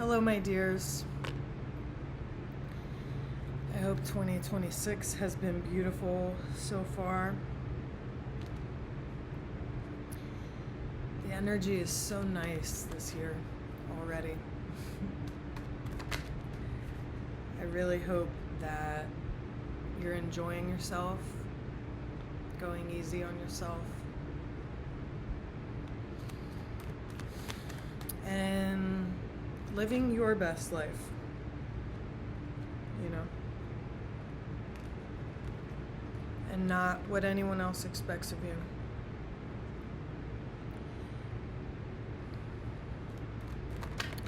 Hello, my dears. I hope 2026 has been beautiful so far. The energy is so nice this year already. I really hope that you're enjoying yourself, going easy on yourself, and living your best life, you know, and not what anyone else expects of you.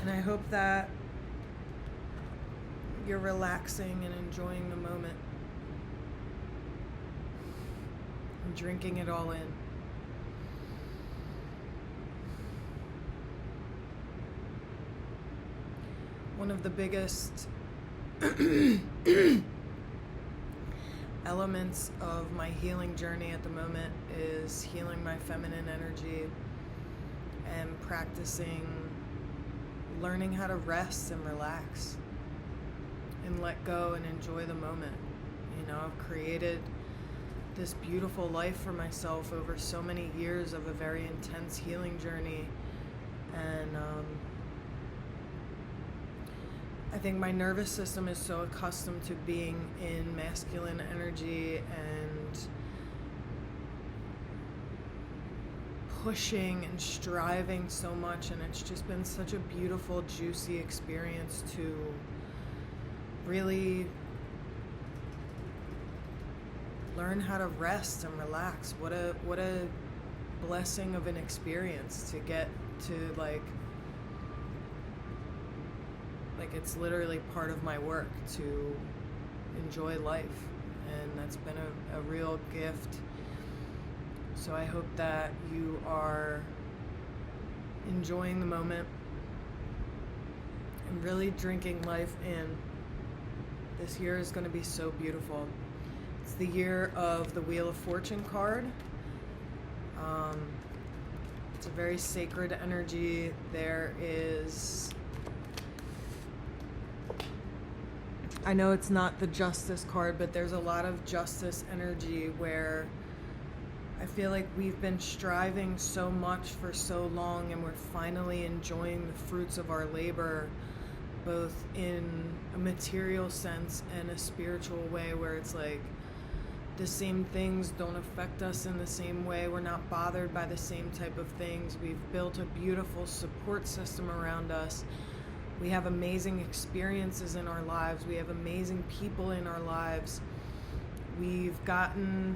And I hope that you're relaxing and enjoying the moment and drinking it all in. One of the biggest elements of my healing journey at the moment is healing my feminine energy and practicing learning how to rest and relax and let go and enjoy the moment. You know, I've created this beautiful life for myself over so many years of a very intense healing journey, and I think my nervous system is so accustomed to being in masculine energy and pushing and striving so much, and it's just been such a beautiful, juicy experience to really learn how to rest and relax. What a blessing of an experience to get to like it's literally part of my work to enjoy life, and that's been a real gift. So I hope that you are enjoying the moment and really drinking life in. This year is going to be so beautiful. It's the year of the Wheel of Fortune card. It's a very sacred energy. There is, I know it's not the Justice card, but there's a lot of justice energy where I feel like we've been striving so much for so long, and we're finally enjoying the fruits of our labor, both in a material sense and a spiritual way, where it's like the same things don't affect us in the same way. We're not bothered by the same type of things. We've built a beautiful support system around us. We have amazing experiences in our lives. We have amazing people in our lives. We've gotten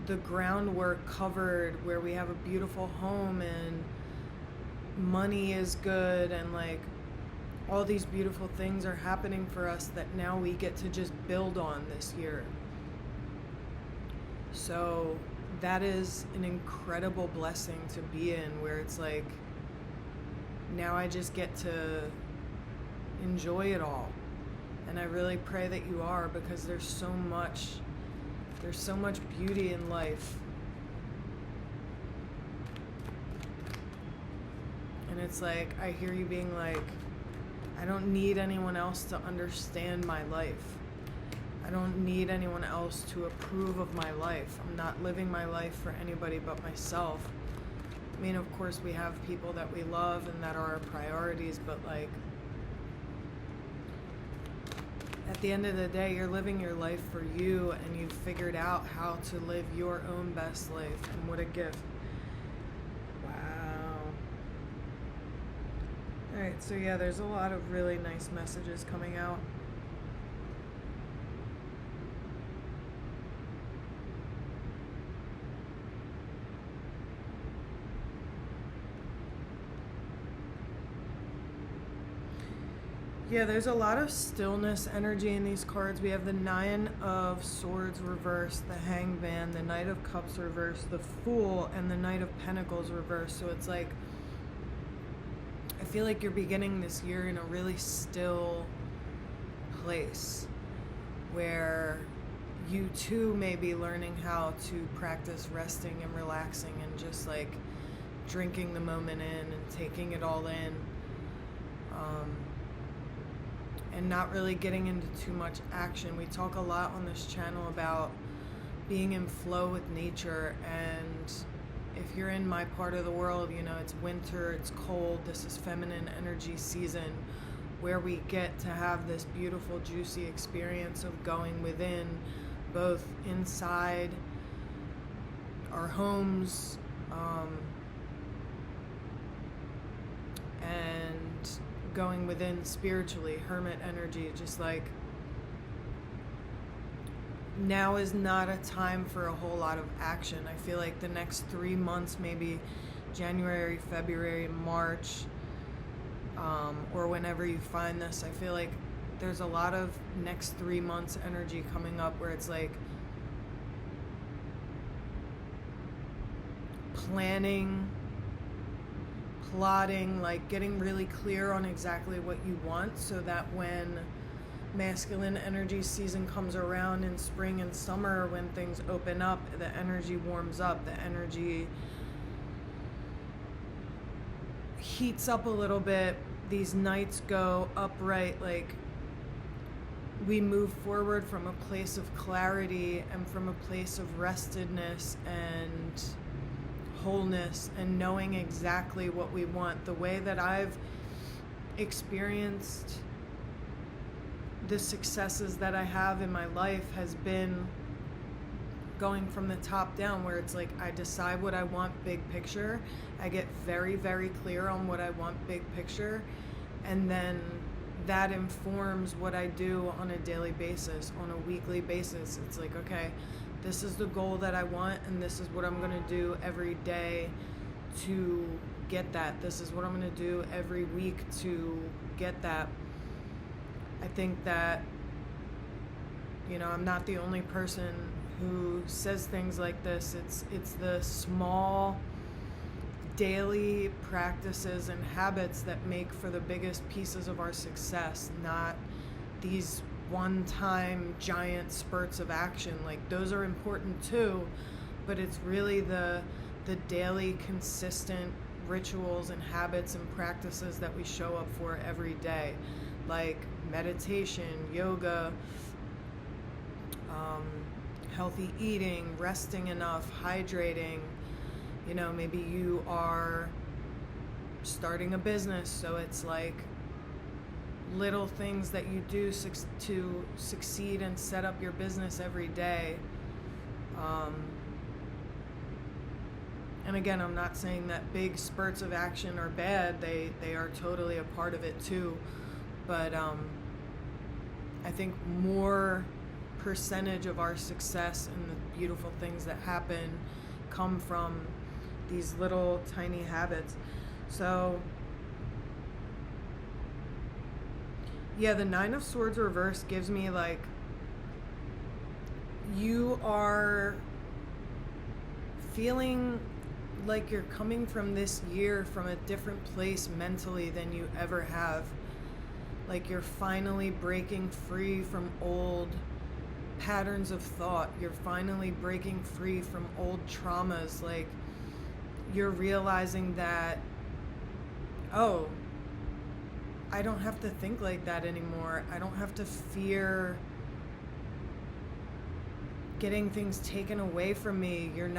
the groundwork covered where we have a beautiful home and money is good, and like all these beautiful things are happening for us that now we get to just build on this year. So that is an incredible blessing to be in, where it's like now I just get to enjoy it all. And I really pray that you are, because there's so much beauty in life. And it's like, I hear you being like, I don't need anyone else to understand my life. I don't need anyone else to approve of my life. I'm not living my life for anybody but myself. I mean, of course, we have people that we love and that are our priorities, but like, at the end of the day, you're living your life for you, and you've figured out how to live your own best life. And what a gift. Wow. All right, so yeah, there's a lot of really nice messages coming out. Yeah, there's a lot of stillness energy in these cards. We have the Nine of Swords reversed, the Hangman, the Knight of Cups reversed, the Fool, and the Knight of Pentacles reversed. So it's like, I feel like you're beginning this year in a really still place where you too may be learning how to practice resting and relaxing and just like drinking the moment in and taking it all in. and not really getting into too much action. We talk a lot on this channel about being in flow with nature, and if you're in my part of the world, you know, it's winter, it's cold, this is feminine energy season, where we get to have this beautiful, juicy experience of going within, both inside our homes, and going within spiritually, hermit energy, just like now is not a time for a whole lot of action. I feel like the next 3 months, maybe January, February, March, or whenever you find this, I feel like there's a lot of next 3 months energy coming up where it's like planning, plotting, like getting really clear on exactly what you want, so that when masculine energy season comes around in spring and summer, when things open up, the energy warms up, the energy heats up a little bit, these nights go upright, like we move forward from a place of clarity and from a place of restedness and wholeness and knowing exactly what we want. The way that I've experienced the successes that I have in my life has been going from the top down, where it's like I decide what I want big picture, I get very, very clear on what I want big picture, and then that informs what I do on a daily basis, on a weekly basis. It's like, okay, this is the goal that I want, and this is what I'm going to do every day to get that. This is what I'm going to do every week to get that. I think that, you know, I'm not the only person who says things like this. It's the small daily practices and habits that make for the biggest pieces of our success, not these one-time giant spurts of action. Like, those are important too, but it's really the daily consistent rituals and habits and practices that we show up for every day, like meditation, yoga, healthy eating, resting enough, hydrating. You know, maybe you are starting a business, so it's like little things that you do to succeed and set up your business every day. And again, I'm not saying that big spurts of action are bad. They are totally a part of it too. But I think more percentage of our success and the beautiful things that happen come from these little tiny habits. So yeah, the Nine of Swords reverse gives me like, you are feeling like you're coming from this year from a different place mentally than you ever have. Like, you're finally breaking free from old patterns of thought. You're finally breaking free from old traumas. Like, you're realizing that, oh, I don't have to think like that anymore. I don't have to fear getting things taken away from me. Your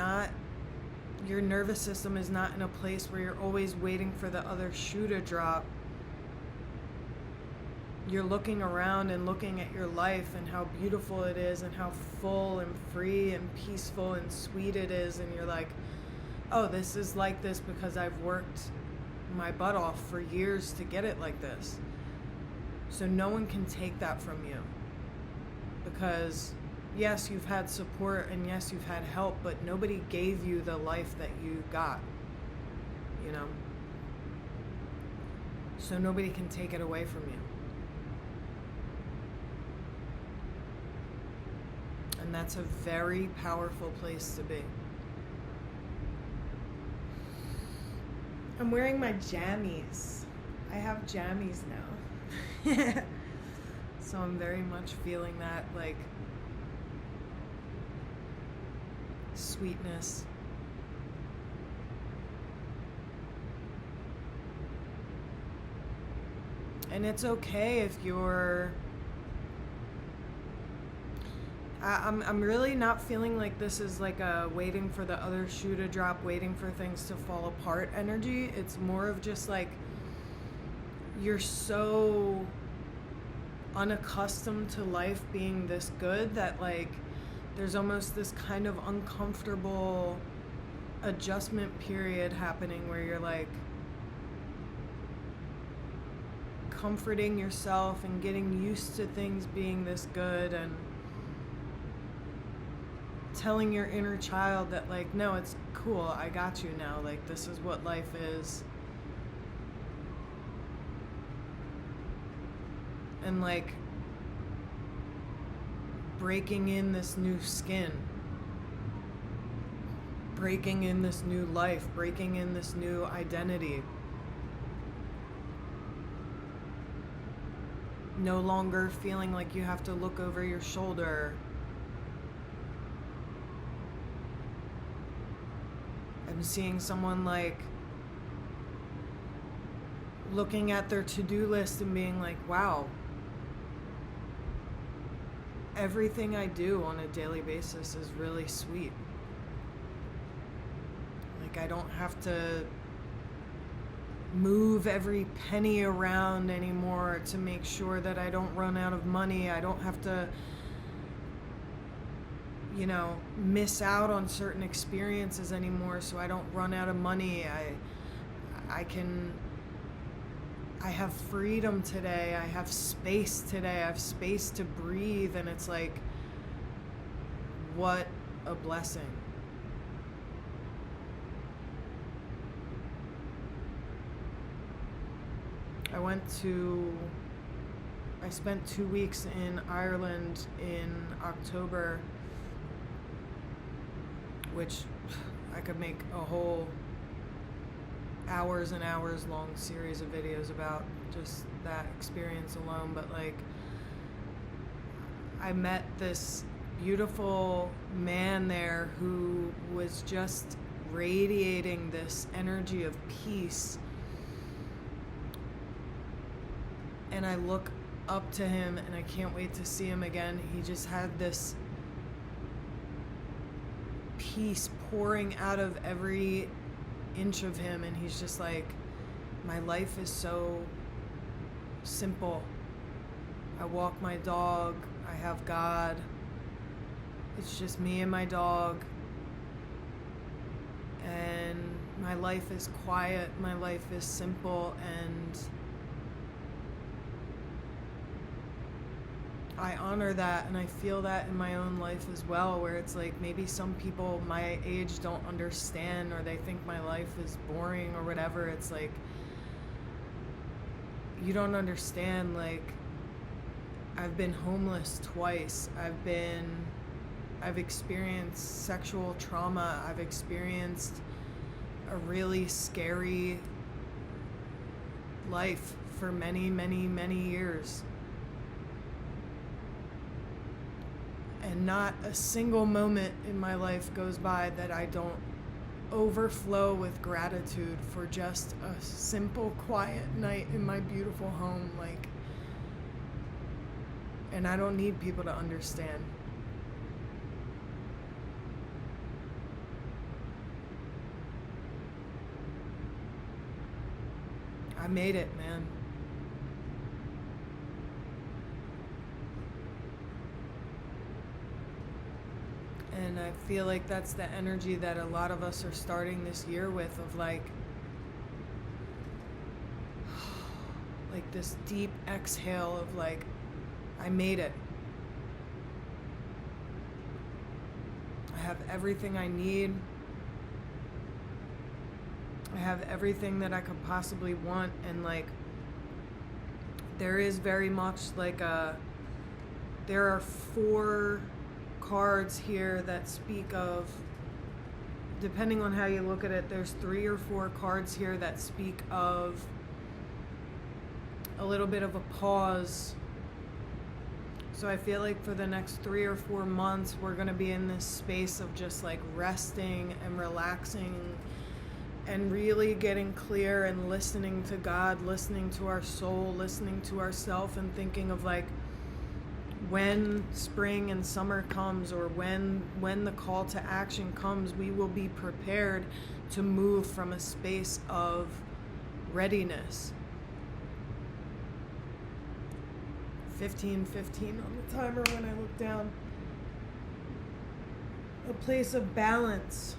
nervous system is not in a place where you're always waiting for the other shoe to drop. You're looking around and looking at your life and how beautiful it is and how full and free and peaceful and sweet it is, and you're like, oh, this is like this because I've worked my butt off for years to get it like this. So no one can take that from you, because yes, you've had support and yes, you've had help, but nobody gave you the life that you got, you know? So nobody can take it away from you. And that's a very powerful place to be. I'm wearing my jammies. I have jammies now. So I'm very much feeling that, like, sweetness. And it's okay if you're... I'm really not feeling like this is like a waiting for the other shoe to drop, waiting for things to fall apart energy. It's more of just like you're so unaccustomed to life being this good that like there's almost this kind of uncomfortable adjustment period happening where you're like comforting yourself and getting used to things being this good and telling your inner child that like, no, it's cool, I got you now, like this is what life is. And like breaking in this new skin, breaking in this new life, breaking in this new identity. No longer feeling like you have to look over your shoulder. I'm seeing someone like looking at their to-do list and being like, wow, everything I do on a daily basis is really sweet. Like I don't have to move every penny around anymore to make sure that I don't run out of money. I don't have to, you know, miss out on certain experiences anymore so I don't run out of money. I have freedom today. I have space today. I have space to breathe, and it's like, what a blessing. I spent 2 weeks in Ireland in October, which I could make a whole hours and hours long series of videos about just that experience alone. But like, I met this beautiful man there who was just radiating this energy of peace. And I look up to him and I can't wait to see him again. He just had this peace pouring out of every inch of him, and he's just like, my life is so simple. I walk my dog, I have God, it's just me and my dog, and my life is quiet, my life is simple, and I honor that, and I feel that in my own life as well, where it's like maybe some people my age don't understand, or they think my life is boring or whatever. It's like, you don't understand. Like, I've been homeless twice. I've experienced sexual trauma. I've experienced a really scary life for many, many, many years. And not a single moment in my life goes by that I don't overflow with gratitude for just a simple, quiet night in my beautiful home. Like, and I don't need people to understand. I made it, man. And I feel like that's the energy that a lot of us are starting this year with, of like this deep exhale of like, I made it. I have everything I need. I have everything that I could possibly want. And like, there is very much like there are 4 cards here that speak of, depending on how you look at it, there's 3 or 4 cards here that speak of a little bit of a pause. So I feel like for the next 3 or 4 months, we're going to be in this space of just like resting and relaxing and really getting clear and listening to God, listening to our soul, listening to ourself, and thinking of like when spring and summer comes, or when the call to action comes, we will be prepared to move from a space of readiness. 15:15 on the timer when I look down. A place of balance.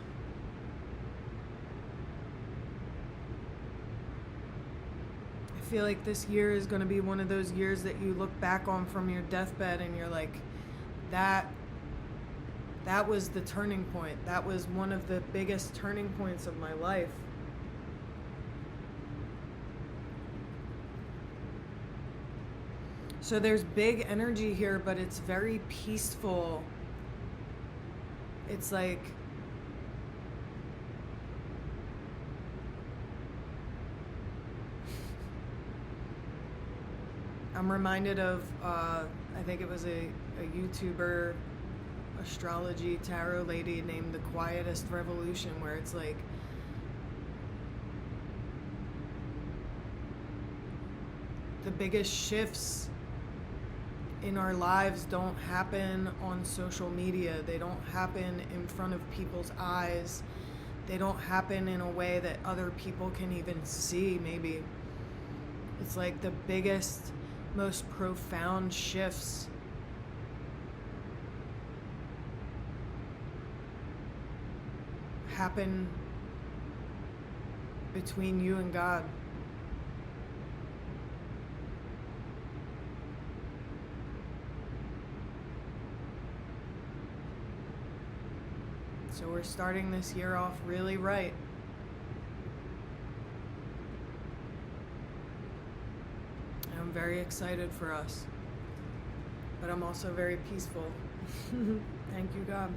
I feel like this year is going to be one of those years that you look back on from your deathbed and you're like, that was the turning point. That was one of the biggest turning points of my life. So there's big energy here, but it's very peaceful. It's like I'm reminded of I think it was a YouTuber astrology tarot lady named The Quietest Revolution, where it's like the biggest shifts in our lives don't happen on social media. They don't happen in front of people's eyes. They don't happen in a way that other people can even see, maybe. It's like the biggest, most profound shifts happen between you and God. So we're starting this year off really right. And I'm very excited for us. But I'm also very peaceful. Thank you, God.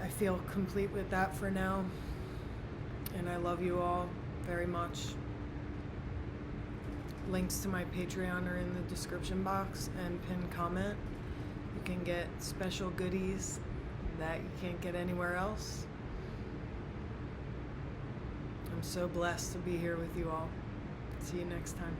I feel complete with that for now. And I love you all very much. Links to my Patreon are in the description box and pinned comment. You can get special goodies that you can't get anywhere else. I'm so blessed to be here with you all. See you next time.